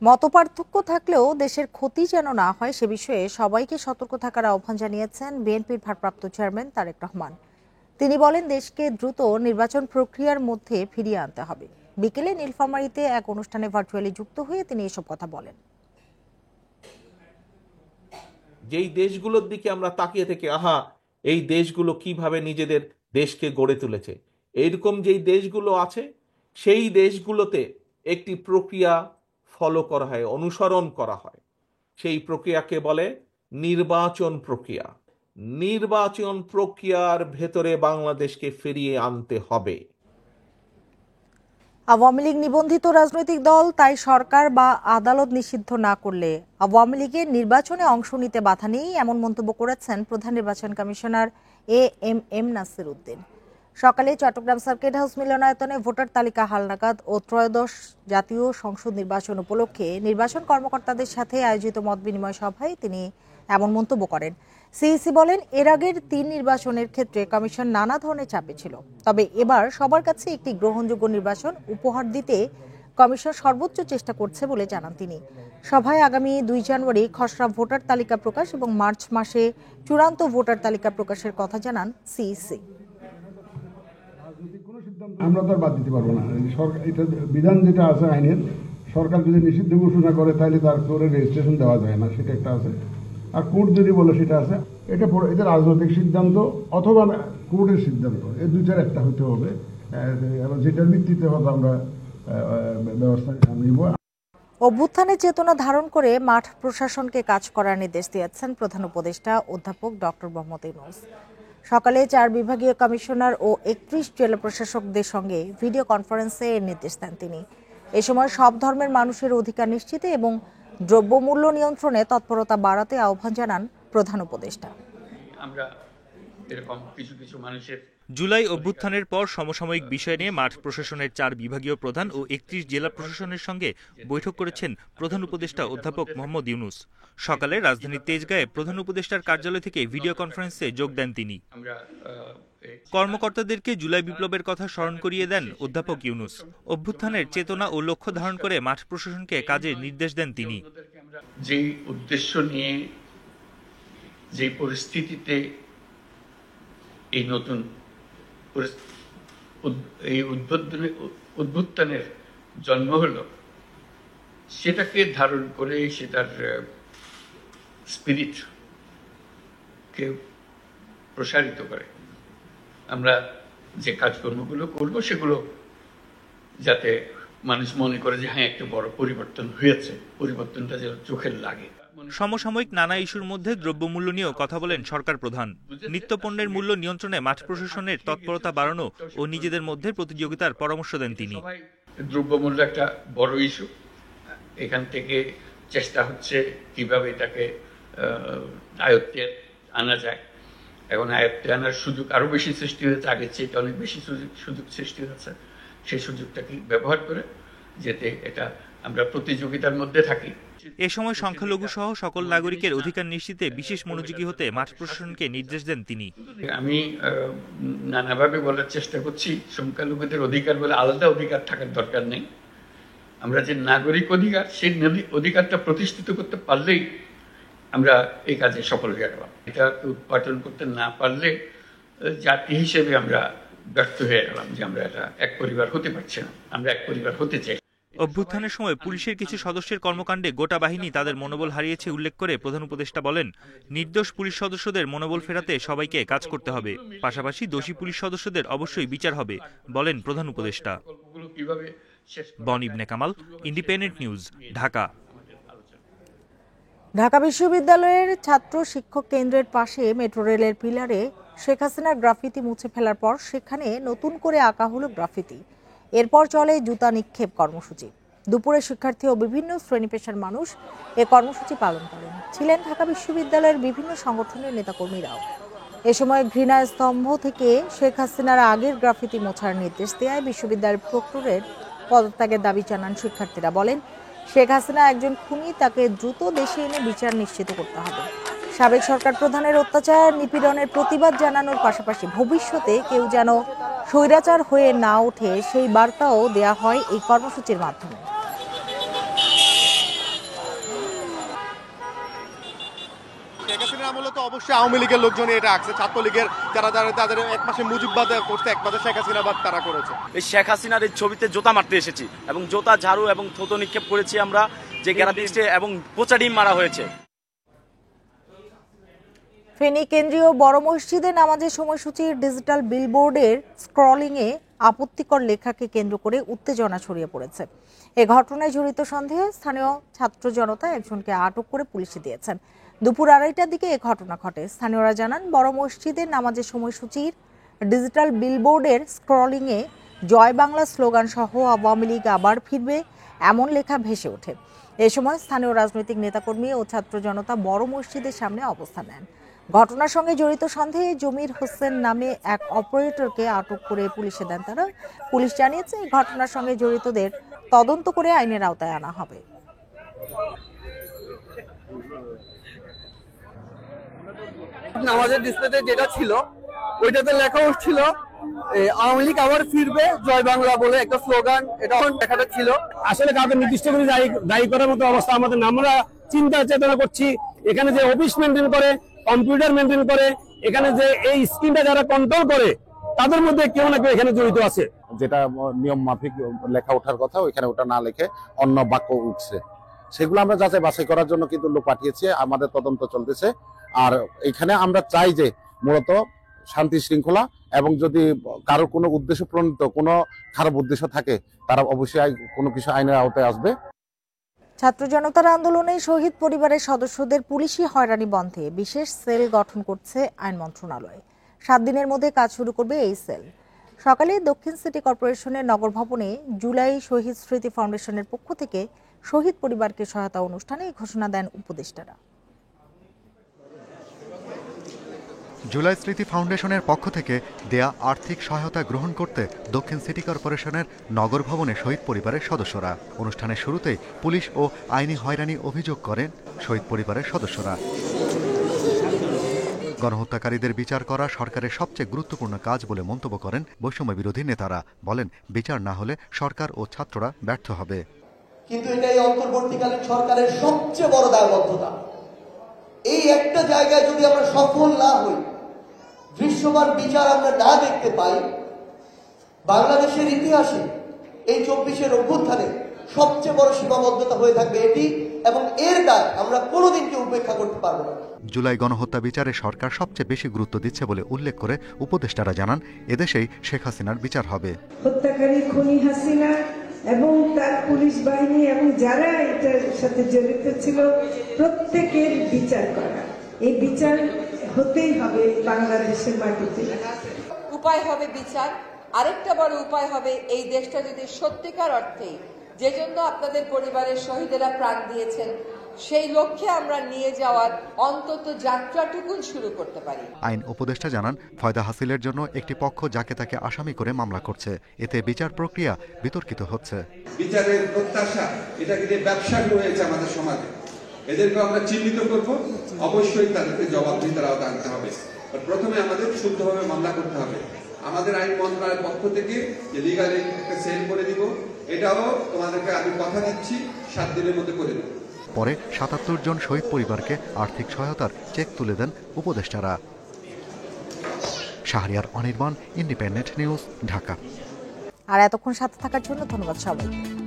মতপার্থক্য থাকলেও দেশের ক্ষতি যেন না হয় সে বিষয়ে সবাইকে সতর্ক থাকার আহ্বান জানিয়েছেন বিএনপির ভারপ্রাপ্ত চেয়ারম্যান তারেক রহমান। তিনি বলেন, দেশকে দ্রুত নির্বাচন প্রক্রিয়ার মধ্যে ফিরিয়ে আনতে হবে। বিকেলে নীলফামারীতে এক অনুষ্ঠানে ভার্চুয়ালি যুক্ত হয়ে তিনি এসব কথা বলেন। যেই দেশগুলোর দিকে আমরা তাকিয়ে থেকে এই দেশগুলো কিভাবে নিজেদের দেশকে গড়ে তুলেছে, এইরকম যেই দেশগুলো আছে সেই দেশগুলোতে একটি প্রক্রিয়া ফলো করা হয়, অনুসরণ করা হয়। সেই প্রক্রিয়াকে বলে নির্বাচন প্রক্রিয়া। নির্বাচন প্রক্রিয়ার ভেতরে বাংলাদেশকে ফিরিয়ে আনতে হবে। আওয়ামী লীগ নিবন্ধিত রাজনৈতিক দল, তাই সরকার বা আদালত নিষিদ্ধ না করলে আওয়ামী লীগের নির্বাচনে অংশ নিতে বাধা নেই, এমন মন্তব্য করেছেন প্রধান নির্বাচন কমিশনার এএমএম নাসির উদ্দিন। সকালে চট্টগ্রাম সার্কিট হাউস মিলনায়তনে ভোটার তালিকা হালনাগাদ ও ত্রয়োদশ জাতীয় সংসদ নির্বাচন উপলক্ষে নির্বাচন কর্মকর্তাদের সাথে আয়োজিত মত বিনিময় সভায় তিনি এমন মন্তব্য করেন। সিইসি বলেন, এর আগের 3 নির্বাচনের ক্ষেত্রে কমিশন নানা ধরনের চাপে ছিল, তবে এবার সবার কাছে একটি গ্রহণযোগ্য নির্বাচন উপহার দিতে কমিশন সর্বোচ্চ চেষ্টা করছে বলে জানান তিনি। সভায় আগামী 2 জানুয়ারি খসড়া ভোটার তালিকা প্রকাশ এবং মার্চ মাসে চূড়ান্ত ভোটার তালিকা প্রকাশের কথা জানান সিইসি। আমরা তো বাদ দিতে পারবো না। সরকার এটা বিধান যেটা আছে আইনের, সরকার যদি নিষিদ্ধ ঘোষণা করে তাহলে তার করে রেজিস্ট্রেশন দেওয়া যায় না, সেটা একটা আছে। আর কোর্ট যদি বলে সেটা আছে। এটা রাজনৈতিক সিদ্ধান্ত অথবা কোর্টের সিদ্ধান্ত, এই দুইটার একটা হতে হবে, যেটার ভিত্তিতে হয়তো আমরা ব্যবস্থা নিব। অভ্যুত্থানের চেতনা ধারণ করে মাঠ প্রশাসনকে কাজ করার নির্দেশ দিয়েছেন প্রধান উপদেষ্টা অধ্যাপক ডক্টর মোহাম্মদ ইউনূস। সকালে 4 বিভাগীয় কমিশনার ও 31 জেলা প্রশাসকদের সঙ্গে ভিডিও কনফারেন্সে এর নির্দেশ দেন তিনি। এ সময় সব ধর্মের মানুষের অধিকার নিশ্চিতে এবং দ্রব্যমূল্য নিয়ন্ত্রণে তৎপরতা বাড়াতে আহ্বান জানান প্রধান উপদেষ্টা। আমরা এরকম কিছু মানুষের জুলাই অভ্যুত্থানের পর সমসাময়িক বিষয় নিয়ে মাঠ প্রশাসনের 4 বিভাগীয় প্রধান ও 31 জেলা প্রশাসনের সঙ্গে বৈঠক করেছেন প্রধান উপদেষ্টা অধ্যাপক মোহাম্মদ ইউনূস। সকালে রাজধানীর তেজগাঁয়ে প্রধান উপদেষ্টার কার্যালয় থেকে ভিডিও কনফারেন্সে যোগ দেন তিনি। কর্মকর্তাদেরকে জুলাই বিপ্লবের কথা স্মরণ করিয়ে দেন অধ্যাপক ইউনূস। অভ্যুত্থানের চেতনা ও লক্ষ্য ধারণ করে মাঠ প্রশাসনকে কাজের নির্দেশ দেন তিনি। যে উদ্দেশ্য নিয়ে, যে পরিস্থিতিতে এই নতুন এই উদ্ভুত্থানের জন্ম হলো, সেটাকে ধারণ করে সেটার স্পিরিট কে প্রসারিত করে আমরা যে কাজকর্মগুলো করব, সেগুলো যাতে মানুষ মনে করে যে হ্যাঁ একটা বড় পরিবর্তন হয়েছে, পরিবর্তনটা যেন চোখের লাগে। সমসাময়িক নানা ইস্যুর মধ্যে দ্রব্যমূল্য নিয়েও কথা বলেন সরকার প্রধান। নিত্যপণ্যের মূল্য নিয়ন্ত্রণে মাঠ প্রশাসনের তৎপরতা বাড়ানো ও নিজেদের মধ্যে প্রতিযোগিতার পরামর্শ দেন তিনি। দ্রব্যমূল্য একটা বড় ইস্যু, এখান থেকে চেষ্টা হচ্ছে কিভাবে এটাকে আয়ত্তে আনা যায়। এখন আয়ত্তে আনার সুযোগ আরো বেশি সৃষ্টি হয়েছে, আগের চেয়ে অনেক বেশি সুযোগ সৃষ্টি হয়েছে। সেই সুযোগটাকে ব্যবহার করে যাতে এটা আমরা প্রতিযোগিতার মধ্যে থাকি। এ সময় সংখ্যালঘু সহ সকল নাগরিকের অধিকার নিশ্চিতে বিশেষ মনোযোগী হতে মাঠ প্রশাসনকে নির্দেশ দেন তিনি। আমি নানাভাবে বলার চেষ্টা করছি, সংখ্যালঘুদের অধিকার বলে আলাদা অধিকার থাকার দরকার নেই। আমরা যে নাগরিক অধিকার, সেই অধিকারটা প্রতিষ্ঠিত করতে পারলেই আমরা এই কাজে সফল হয়ে গেলাম। এটা উৎপাদন করতে না পারলে জাতি হিসেবে আমরা ব্যর্থ হয়ে গেলাম, যে আমরা এটা এক পরিবার হতে পারছি না। আমরা এক পরিবার হতে চাই। অভ্যুত্থানের সময় পুলিশের কিছু সদস্যের কর্মকাণ্ডে গোটা বাহিনী তাদের মনোবল হারিয়েছে উল্লেখ করে প্রধান উপদেষ্টা বলেন, নির্দোষ পুলিশ সদস্যদের মনোবল ফেরাতে সবাইকে কাজ করতে হবে, পাশাপাশি দোষী পুলিশ সদস্যদের অবশ্যই বিচার হবে বলেন প্রধান উপদেষ্টা। বন ইবনে কামাল, ইন্ডিপেন্ডেন্ট নিউজ, ঢাকা। ঢাকা বিশ্ববিদ্যালয়ের ছাত্র শিক্ষক কেন্দ্রের পাশে মেট্রো রেলের পিলারে শেখ হাসিনার গ্রাফিতি মুছে ফেলার পর সেখানে নতুন করে আঁকা হলো গ্রাফিতি। এরপর চলে জুতা নিক্ষেপ কর্মসূচি। দুপুরে শিক্ষার্থী ও বিভিন্ন শ্রেণী পেশার মানুষ এ কর্মসূচি পালন করেন। ছিলেন ঢাকা বিশ্ববিদ্যালয়ের বিভিন্ন সংগঠনের নেতাকর্মীরাও। এ সময় ঘৃণা স্তম্ভ থেকে শেখ হাসিনার আগের গ্রাফিতি মোছার নির্দেশ দেয় বিশ্ববিদ্যালয়ের প্রক্টরের পদত্যাগের দাবি জানান শিক্ষার্থীরা। বলেন, শেখ হাসিনা একজন খুনি, তাকে দ্রুত দেশে এনে বিচার নিশ্চিত করতে হবে। সাবেক সরকার প্রধানের অত্যাচার নিপীড়নের প্রতিবাদ জানানোর পাশাপাশি ভবিষ্যতে কেউ যেন স্বৈরাচার হয়ে না ওঠে সেই বার্তাও দেয়া হয় এই কর্মসূচির মাধ্যমে। অবশ্যই আওয়ামী লীগের লোকজনই এটা আঁকছে, ছাত্রলীগের যারা যারা তাদের এক পাশে মুজিববাদ করছে, এক পাশে শেখ হাসিনাবাদ তারা করেছে। এই শেখ হাসিনার এই ছবিতে জোতা মারতে এসেছি এবং জোতা, ঝাড়ু এবং থুতু নিক্ষেপ করেছি আমরা, যে গ্যারাপিস্টে এবং পচা ডিম মারা হয়েছে। ফেনী কেন্দ্রীয় বড় মসজিদে নামাজের সময়সূচির ডিজিটাল বিলবোর্ডের স্ক্রলিংয়ে আপত্তিকর লেখাকে কেন্দ্র করে উত্তেজনা ছড়িয়ে পড়েছে। এ ঘটনায় জড়িত সন্দেহে স্থানীয় ছাত্র জনতা একজনকে আটক করে পুলিশে দিয়েছেন। দুপুর 2:30টার দিকে এ ঘটনা ঘটে। স্থানীয়রা জানান, বড় মসজিদের নামাজের সময়সূচির ডিজিটাল বিলবোর্ডের স্ক্রলিংয়ে জয় বাংলা স্লোগান সহ আওয়ামী লীগ আবার ফিরবে এমন লেখা ভেসে ওঠে। এ সময় স্থানীয় রাজনৈতিক নেতাকর্মী ও ছাত্র জনতা বড় মসজিদের সামনে অবস্থান নেন। ঘটনার সঙ্গে জড়িত সন্দেহে জমির হোসেন নামে এক অপারেটরকে আটক করে পুলিশে দেন তারা। পুলিশ জানিয়েছে, এই ঘটনার সঙ্গে জড়িতদের তদন্ত করে আইনের আওতায় আনা হবে। নামাজের ডিসপ্লেতে যেটা ছিল ওইটাতে লেখা উঠছিল আওয়ামী লীগ আবার ফিরবে জয় বাংলা বলে একটা স্লোগান, এটা লেখাটা ছিল। আসলে কাউকে নির্দিষ্ট করে দায়ী করার মতো অবস্থা আমাদের না। আমরা চিন্তা চেতনা করছি, এখানে যে অফিস মেনটেন করে, কম্পিউটার মেনটেন করে, এখানে যে এই স্ক্রিনটা যারা কন্ট্রোল করে, তাদের মধ্যে কেউ না কেউ এখানে জড়িত আছে। যেটা নিয়ম মাফিক লেখা ওঠার কথা ওইখানে ওটা না লিখে অন্য বাক্য উঠছে, সেগুলো আমরা যাচাই বাছাই করার জন্য কিন্তু লোক পাঠিয়েছি, আমাদের তদন্ত চলতেছে। আর এখানে আমরা চাই যে মূলত শান্তি শৃঙ্খলা, এবং যদি কারোর কোনো উদ্দেশ্য প্রণীত কোনো খারাপ উদ্দেশ্য থাকে তারা অবশ্যই কোনো কিছু আইনের আওতায় আসবে। ছাত্র জনতার আন্দোলনে শহীদ পরিবারের সদস্যদের পুলিশি হয়রানি বন্ধে বিশেষ সেল গঠন করছে আইন মন্ত্রণালয়। 7 দিনের মধ্যে কাজ শুরু করবে এই সেল। সকালে দক্ষিণ সিটি কর্পোরেশনের নগর ভবনে জুলাই শহীদ স্মৃতি ফাউন্ডেশনের পক্ষ থেকে শহীদ পরিবারকে সহায়তা অনুষ্ঠানে এই ঘোষণা দেন উপদেষ্টারা। জুলাই স্মৃতি ফাউন্ডেশনের পক্ষ থেকে দেয়া আর্থিক সহায়তা গ্রহণ করতে দক্ষিণ সিটি কর্পোরেশনের নগর ভবনে শহীদ পরিবারের সদস্যরা। অনুষ্ঠানের শুরুতেই পুলিশ ও আইনি হয়রানি অভিযোগ করেন শহীদ পরিবারের সদস্যরা। গণহত্যাকারীদের বিচার করা সরকারের সবচেয়ে গুরুত্বপূর্ণ কাজ বলে মন্তব্য করেন বৈষম্য বিরোধী নেতারা। বলেন, বিচার না হলে সরকার ও ছাত্ররা ব্যর্থ হবে। কিন্তু এটাই অন্তর্বর্তীকালীন সরকারের সবচেয়ে বড় দায়বদ্ধতা। এই একটা জায়গায় যদি আমরা সফল না হই, দৃশ্যমান বিচার আমরা না দেখতে পাই, বাংলাদেশের ইতিহাসে এই 24-এর অভ্যুত্থানে সবচেয়ে বড় সীমাবদ্ধতা হয়ে থাকবে এটি, এবং এর দায় আমরা কোনোদিনকে উপেক্ষা করতে পারবো না। জুলাই গণহত্যা বিচারে সরকার সবচেয়ে বেশি গুরুত্ব দিচ্ছে বলে উল্লেখ করে উপদেষ্টারা জানান, এদেশেই শেখ হাসিনার বিচার হবে। হত্যাকারী খুনি হাসিনা এবং তার পুলিশ বাহিনী এবং যারা এটার সাথে জড়িত ছিল প্রত্যেকের বিচার করা, এই বিচার হতেই হবে বাংলাদেশের মাটিতে। উপায় হবে বিচার, আরেকটা বড় উপায় হবে এই দেশটা যদি সত্যিকার অর্থে যে জন্য আপনাদের পরিবারের শহীদেরা প্রাণ দিয়েছেন সেই লক্ষ্যে আমরা নিয়ে যাওয়ার অন্তত যাত্রাটুকু শুরু করতে পারি। আইন উপদেষ্টা জানান, ফয়দা হাসিলের জন্য একটি পক্ষ যাকে তাকে আসামি করে মামলা করছে, এতে বিচার প্রক্রিয়া বিতর্কিত হচ্ছে। বিচারের প্রত্যাশা এটা কিন্তু ব্যবসা হয়েছে আমাদের সমাজে, এদেরকে আমরা চিহ্নিত করব, অবশ্যই তাদেরকে জবাবদিহিতার আওতায় আনতে হবে। প্রথমে আমাদের শুদ্ধভাবে মামলা করতে হবে। আমাদের আইন মন্ত্রণালয়ের পক্ষ থেকে যে লিগালি একটা সেল করে দিব, এটাও তোমাদেরকে আমি কথা দিচ্ছি 7 দিনের মধ্যে করে দেব। পরে 77 জন শহীদ পরিবারকে আর্থিক সহায়তার চেক তুলে দেন উপদেষ্টারা। Shahriar Anirban, independent news, Dhaka. আর এতক্ষণ সাথে থাকার জন্য ধন্যবাদ সবাইকে।